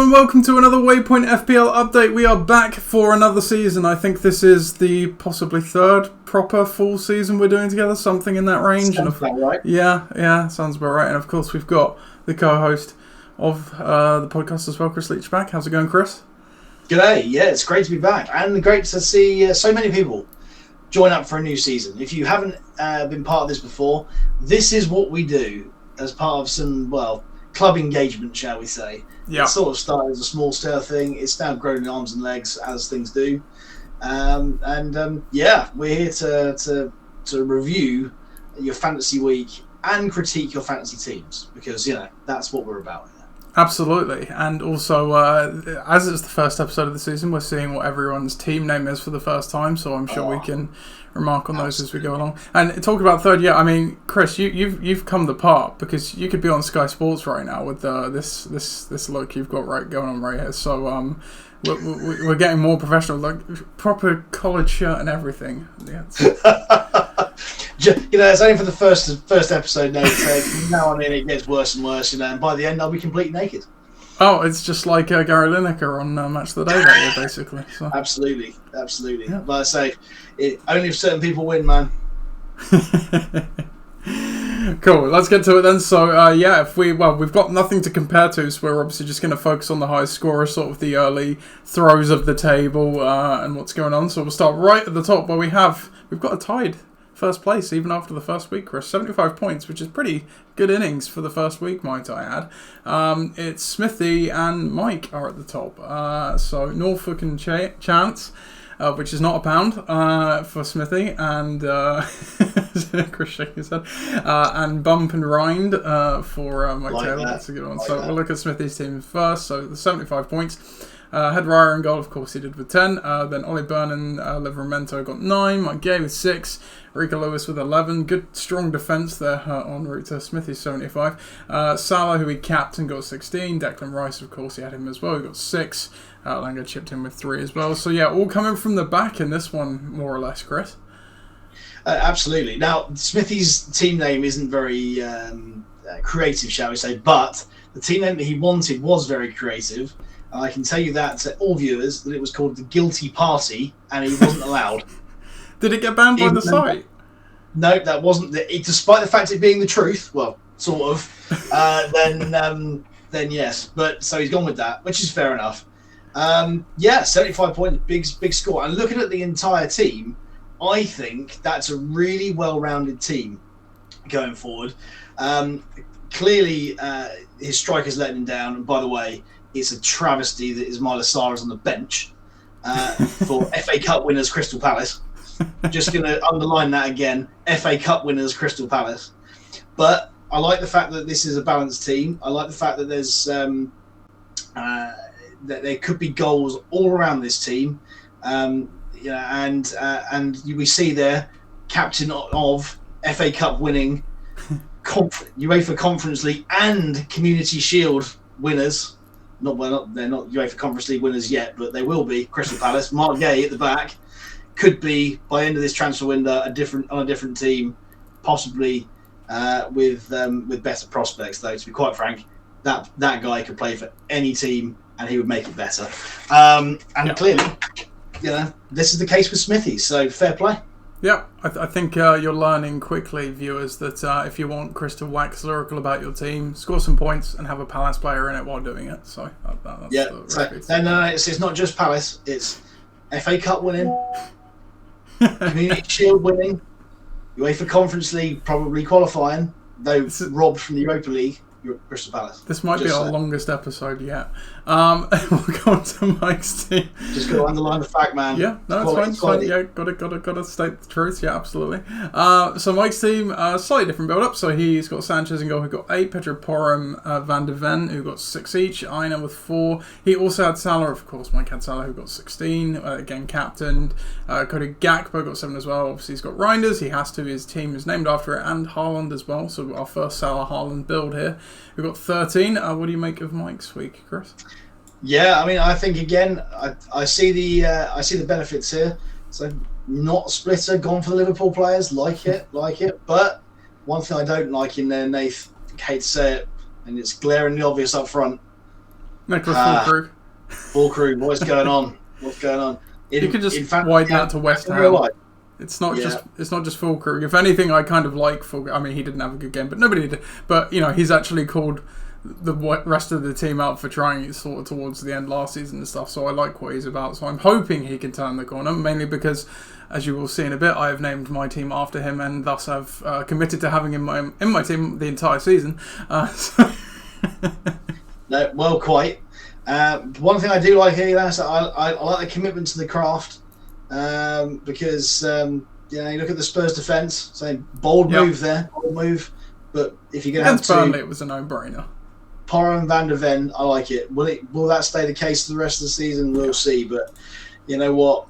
and welcome to another Waypoint FPL update. We are back for another season. I think this is the possibly third proper full season we're doing together, something in that range. Sounds about right. Yeah, sounds about right. And of course, we've got the co-host of the podcast as well, Chris Leach, back. How's it going, Chris? G'day. Yeah, it's great to be back, and great to see so many people join up for a new season. If you haven't been part of this before, this is what we do as part of some, club engagement, shall we say. Yeah. It sort of started as a small scale thing. It's now grown in arms and legs, as things do. We're here to review your fantasy week and critique your fantasy teams, because, that's what we're about. Absolutely. And also, as it's the first episode of the season, we're seeing what everyone's team name is for the first time, so I'm sure we can remark on those as we go along. And talk about third, Chris, you've come the part, because you could be on Sky Sports right now with this look you've got going on right here. So we're getting more professional, like proper college shirt and everything. Yeah. It's only for the first episode now. So from now on in, it gets worse and worse, and by the end, I'll be completely naked. Oh, it's just like Gary Lineker on Match of the Day that year, basically. So. Absolutely. Yeah. But I say, only if certain people win, man. Cool, let's get to it then. So, we've got nothing to compare to, so we're obviously just going to focus on the highest scorer, sort of the early throws of the table and what's going on. So we'll start right at the top where we've got a tied first place even after the first week, Chris. 75 points, which is pretty good innings for the first week, might I add. It's Smithy and Mike are at the top. So Norfolk and Chance, which is not a pound for Smithy, and Chris shaking his head, and Bump and Rind for Mike Taylor. That's a good one. So we'll look at Smithy's team first. So the 75 points. Had Ryer in goal, of course he did with 10. Then Ollie Byrne and Liveramento got 9. Mike Gay with 6. Rico Lewis with 11. Good, strong defence there en route to Smithy's 75. Salah, who he capped, and got 16. Declan Rice, of course, he had him as well. He got 6. Langer chipped in with 3 as well. So, all coming from the back in this one, more or less, Chris. Absolutely. Now, Smithy's team name isn't very creative, shall we say, but the team name that he wanted was very creative. I can tell you that to all viewers that it was called the Guilty Party, and he wasn't allowed. Did it get banned by the site? No, that wasn't. Despite the fact it being the truth, well, sort of. Then yes, but so he's gone with that, which is fair enough. 75 points, big score. And looking at the entire team, I think that's a really well-rounded team going forward. Clearly, his strikers letting him down. And by the way, it's a travesty that Ismaila Sarr is on the bench for FA Cup winners Crystal Palace. Just going to underline that again. FA Cup winners Crystal Palace. But I like the fact that this is a balanced team. I like the fact that there's that there could be goals all around this team. And we see there captain of FA Cup winning UEFA Conference League and Community Shield winners. They're not UEFA Conference League winners yet, but they will be. Crystal Palace, Mark Gay at the back, could be by the end of this transfer window on a different team, possibly with better prospects. Though, to be quite frank, that guy could play for any team and he would make it better. Clearly, this is the case with Smithy. So fair play. Yeah, I think you're learning quickly, viewers, that if you want Chris to wax lyrical about your team, score some points and have a Palace player in it while doing it. So that's it's not just Palace. It's FA Cup winning, Community Shield winning, UEFA Conference League probably qualifying, though robbed from the Europa League. Crystal Palace. This might be our longest episode yet. We'll go on to Mike's team. Just got to underline the fact, man. Yeah, no, it's fine. Yeah, got to state the truth. Yeah, absolutely. So Mike's team, slightly different build-up. So he's got Sanchez in goal, who got 8. Pedro Porro, Van de Ven, who got 6 each. Aina with 4. He also had Salah, of course. Mike had Salah, who got 16. Again, captained. Cody Gakpo got 7 as well. Obviously, he's got Reinders. He has to. His team is named after it, and Haaland as well. So our first Salah Haaland build here. We've got 13. What do you make of Mike's week, Chris? Yeah, I mean, I think again, I see the benefits here. So not splitter, gone for the Liverpool players, like it. But one thing I don't like in there, Nath, I hate to say it, and it's glaringly obvious up front. Nicholas Fulkrug. Fulkrug, what's going on? What's going on? You could just widen that to West Ham. It's not just Fulkrug. If anything, I kind of like Fulkrug. I mean, he didn't have a good game, but nobody did. But he's actually called the rest of the team out for trying it sort of towards the end last season and stuff. So I like what he's about. So I'm hoping he can turn the corner, mainly because, as you will see in a bit, I have named my team after him, and thus have committed to having him in my team the entire season. No, well, quite. One thing I do like here, is that I like the commitment to the craft, because you look at the Spurs defence, saying bold move there, bold move. But if you're going to have to, Burnley, it was a no-brainer. Porro and Van der Ven, I like it. Will that stay the case for the rest of the season? We'll see. But you know what?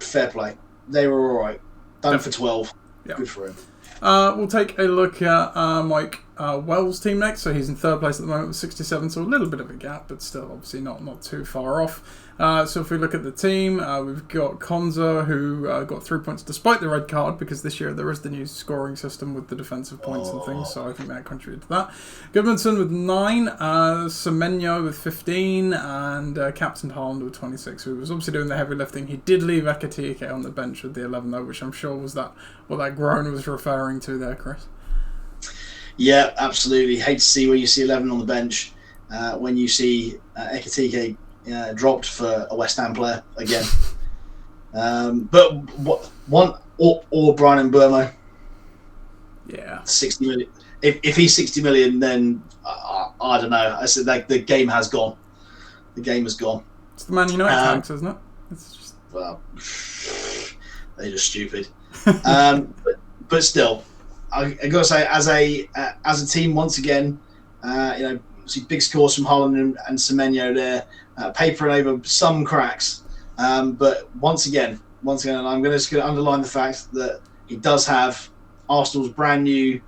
Fair play. They were all right. Done for 12. Yeah. Good for him. We'll take a look at Mike Wells' team next. So he's in third place at the moment with 67, so a little bit of a gap, but still obviously not too far off. So if we look at the team, we've got Konza, who got 3 points despite the red card, because this year there is the new scoring system with the defensive points and things, so I think that contributed to that. Goodmanson with 9, Semenyo with 15, and Captain Haaland with 26, who was obviously doing the heavy lifting. He did leave Ekatike on the bench with the 11, though, which I'm sure was what that groan was referring to there, Chris. Yeah, absolutely. Hate to see when you see 11 on the bench, when you see Ekatike dropped for a West Ham player again. But one or Brian Mbeumo. Yeah, 60 million. If he's 60 million, then I don't know. I said the game has gone. The game has gone. It's the Man United tax, isn't it? It's just they're just stupid. But still, I got to say, as a team, once again, see big scores from Haaland and Semenyo there, papering over some cracks. But once again, and I'm going to underline the fact that he does have Arsenal's brand new.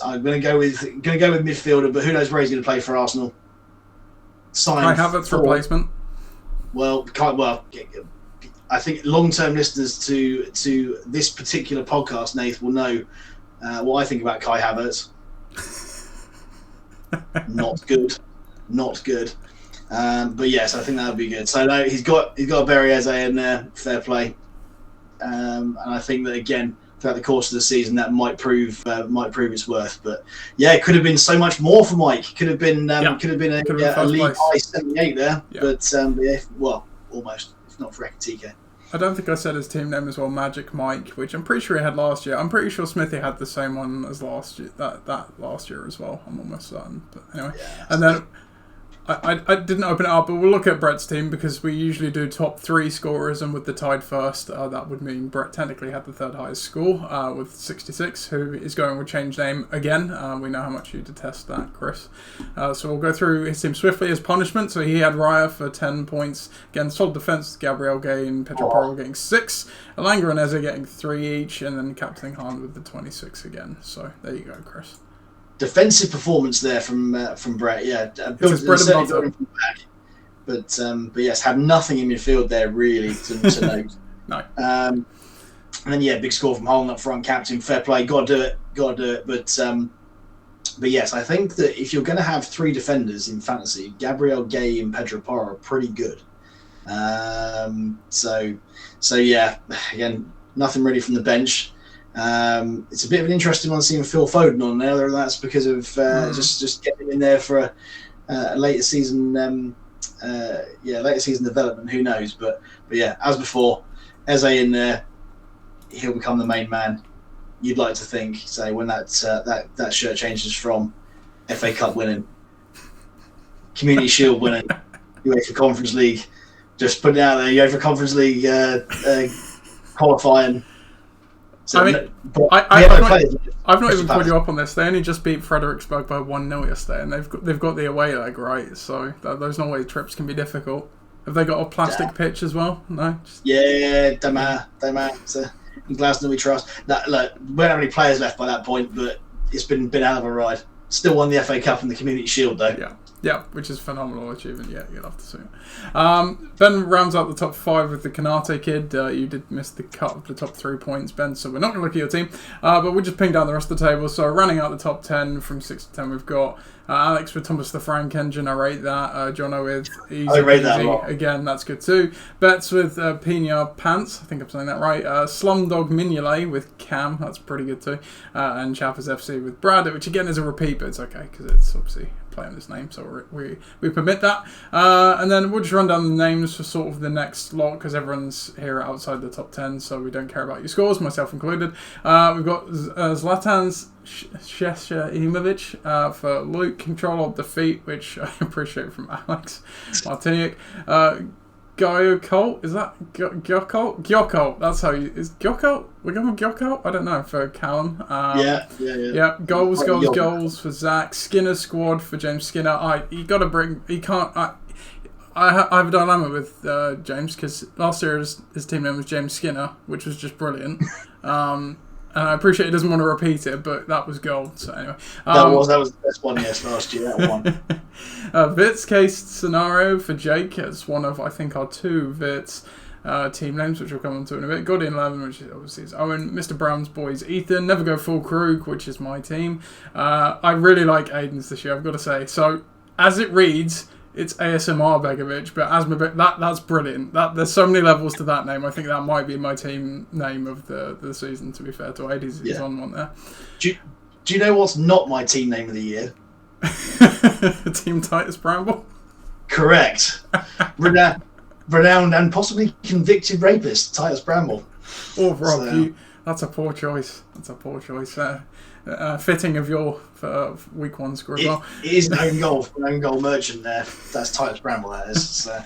I'm going to go with midfielder, but who knows where he's going to play for Arsenal? Kai Havertz replacement. Well, I think long-term listeners to this particular podcast, Nath, will know what I think about Kai Havertz. Not good. But yes, I think that would be good. So no, he's got Berry Eze in there. Fair play. And I think that again, throughout the course of the season, that might prove its worth. But yeah, it could have been so much more for Mike. Could have been a league high 78 there. Yeah. But well, almost. If not for Ekatike. I don't think I said his team name as well, Magic Mike, which I'm pretty sure he had last year. I'm pretty sure Smithy had the same one as last year. That last year as well. I'm almost certain. But anyway, and then I didn't open it up, but we'll look at Brett's team because we usually do top 3 scorers, and with the tied first, that would mean Brett technically had the third highest score with 66, who is going with change name again. We know how much you detest that, Chris. So we'll go through his team swiftly as punishment. So he had Raya for 10 points. Again, solid defence, Gabriel getting, Pedro Porro getting 6, Elanga and Eze getting 3 each, and then Captain Haaland with the 26 again. So there you go, Chris. Defensive performance there from Brett, yeah. But yes, had nothing in midfield there really to note. No. And then big score from Haaland up front, captain, fair play, got to do it. But yes, I think that if you're going to have 3 defenders in fantasy, Gabriel, Gay, and Pedro Porro are pretty good. So yeah, again, nothing really from the bench. It's a bit of an interesting one seeing Phil Foden on there. Whether that's because of just getting him in there for a later season, later season development. Who knows? But yeah, as before, Eze in there, he'll become the main man. You'd like to think. So when that shirt changes from FA Cup winning, Community Shield winning, UEFA Conference League, just put it out there. UEFA Conference League qualifying. So, I mean, I've not even put you up on this. They only just beat Fredericksburg by 1-0 yesterday, and they've got the away leg, right? So those away trips can be difficult. Have they got a plastic pitch as well? No. Yeah, don't matter. So, in Glasgow we trust. Look, we don't have any players left by that point, but it's been out of a ride. Still won the FA Cup and the Community Shield though. Yeah. Yeah, which is a phenomenal achievement. Yeah, you'll have to see it. Ben rounds out the top 5 with the Kanate kid. You did miss the cut of the top 3 points, Ben, so we're not going to look at your team. But we'll just ping down the rest of the table. So running out the top 10 from 6 to 10, we've got Alex with Thomas the Frank Engine. I rate that. Jono with Easy. I rate that a lot. Again, that's good too. Bets with Pina Pants. I think I'm saying that right. Slumdog Mignolet with Cam. That's pretty good too. And Chappers FC with Brad, which again is a repeat, but it's okay because it's obviously playing his name, so we permit that. And then we'll just run down the names for sort of the next lot because everyone's here outside the top 10, so we don't care about your scores, myself included. We've got Zlatan Sheshimovic for Luke, Control of Defeat, which I appreciate from Alex Martiniak. Gyokol, is that Gyokol? Gyokol, that's how you... Is Gyokol? We're going with Gyokol? I don't know, for Callum. Yeah, goals for Zach. Skinner squad for James Skinner. You got to bring... He can't... I have a dilemma with James, because last year his team name was James Skinner, which was just brilliant. And I appreciate he doesn't want to repeat it, but that was gold. So anyway, that was the best one. Yes, last year that one. Vit's case scenario for Jake. It's one of I think our 2 Vit's team names, which we'll come on to in a bit. Guardian 11, which obviously is Owen. Mr. Brown's boys Ethan. Never go full Krug, which is my team. I really like Aiden's this year, I've got to say. So as it reads, it's ASMR Begovic, but that's brilliant. There's so many levels to that name. I think that might be my team name of the season, to be fair to Aid. He's on one there. Do you know what's not my team name of the year? Team Titus Bramble? Correct. Renowned and possibly convicted rapist, Titus Bramble. Oh, Rob, that's a poor choice. Fitting of your week 1 score as well. It is an own goal merchant there. That's Titus Bramble, that is. So.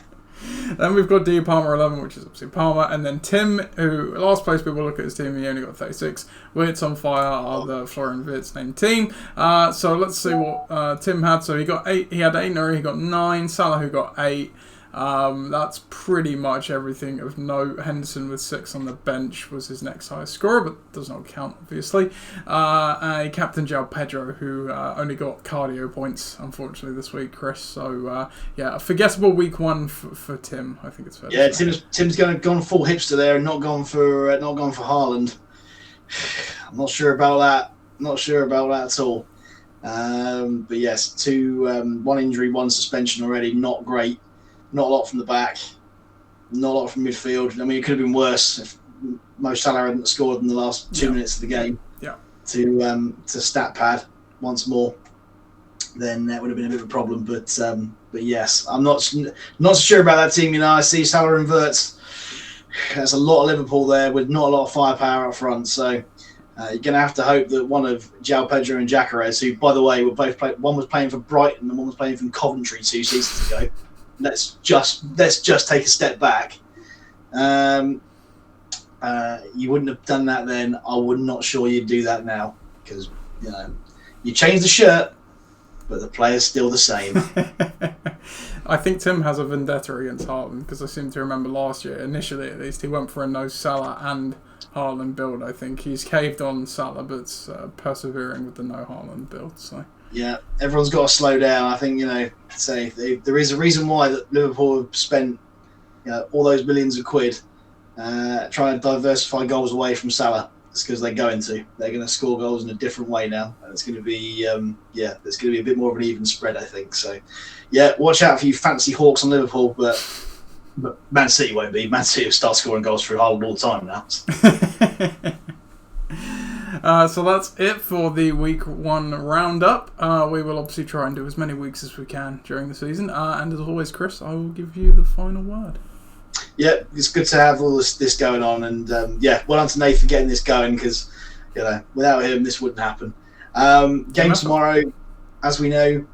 Then we've got D Palmer 11, which is obviously Palmer, and then Tim, who last place people look at his team, he only got 36. Wits on Fire are the Florian Wits named team. So let's see what Tim had. So he got 8. He had 8, he got 9. Salah, who got 8. That's pretty much everything of note. Henderson with 6 on the bench was his next highest scorer, but does not count, obviously. Captain João Pedro, who only got cardio points, unfortunately, this week, Chris. So, a forgettable week 1 for Tim, I think it's fair to say. Tim's gone full hipster there and not gone for Haaland. I'm not sure about that. Not sure about that at all. But yes, 2, 1 injury, 1 suspension already. Not great. Not a lot from the back, not a lot from midfield. I mean, it could have been worse if Mo Salah hadn't scored in the last 2 minutes of the game. Yeah. To stat pad once more, then that would have been a bit of a problem. But yes, I'm not so sure about that team. You know, I see Salah and Wirtz. There's a lot of Liverpool there with not a lot of firepower up front. So you're going to have to hope that one of João Pedro and Jacarez, who, by the way, were both one was playing for Brighton and one was playing for Coventry 2 seasons ago. Let's just take a step back. You wouldn't have done that then. I'm not sure you'd do that now because you changed the shirt, but the player's still the same. I think Tim has a vendetta against Haaland because I seem to remember last year, initially at least, he went for a no Salah and Haaland build. I think he's caved on Salah, but persevering with the no Haaland build. So. Yeah, everyone's got to slow down. I think there is a reason why that Liverpool have spent all those millions of quid trying to diversify goals away from Salah. It's because they're going to score goals in a different way now, and it's going to be there's going to be a bit more of an even spread, I think. So yeah, watch out for you fancy hawks on Liverpool, but Man City won't be. Man City will start scoring goals through Haaland all the time now. So that's it for the week 1 roundup. We will obviously try and do as many weeks as we can during the season. And as always, Chris, I will give you the final word. Yeah, it's good to have all this going on. And well done to Nathan for getting this going because, without him, this wouldn't happen. Game tomorrow, as we know,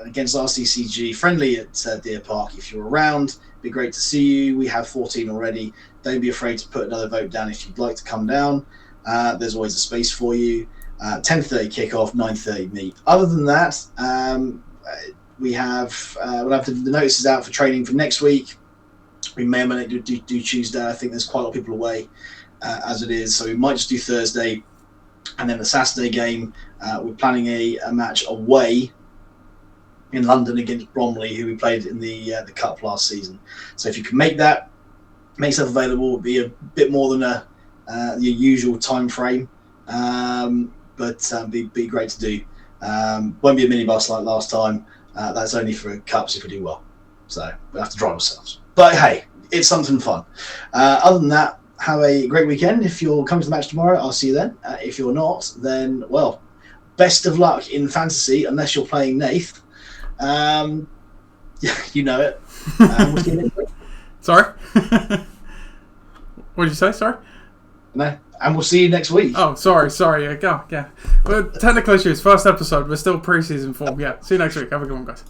against RCCG, friendly at Deer Park. If you're around, it'd be great to see you. We have 14 already. Don't be afraid to put another vote down if you'd like to come down. There's always a space for you. 10:30 kickoff, 9:30 meet. Other than that, we'll have the notices out for training for next week. We may or may not do Tuesday. I think there's quite a lot of people away as it is, so we might just do Thursday. And then the Saturday game, we're planning a match away in London against Bromley, who we played in the Cup last season. So if you can make yourself available, it would be a bit more than your usual time frame, but be great to do. Won't be a minibus like last time. That's only for Cups if we do well. So we have to drive ourselves. But hey, it's something fun. Other than that, have a great weekend. If you're coming to the match tomorrow, I'll see you then. If you're not, then, well, best of luck in fantasy, unless you're playing Nath. You know it. We'll see you next week. Sorry? What did you say? Sorry? No. And we'll see you next week. Oh, sorry. Yeah. Well, technical issues. First episode. We're still pre-season form. Yeah. See you next week. Have a good one, guys.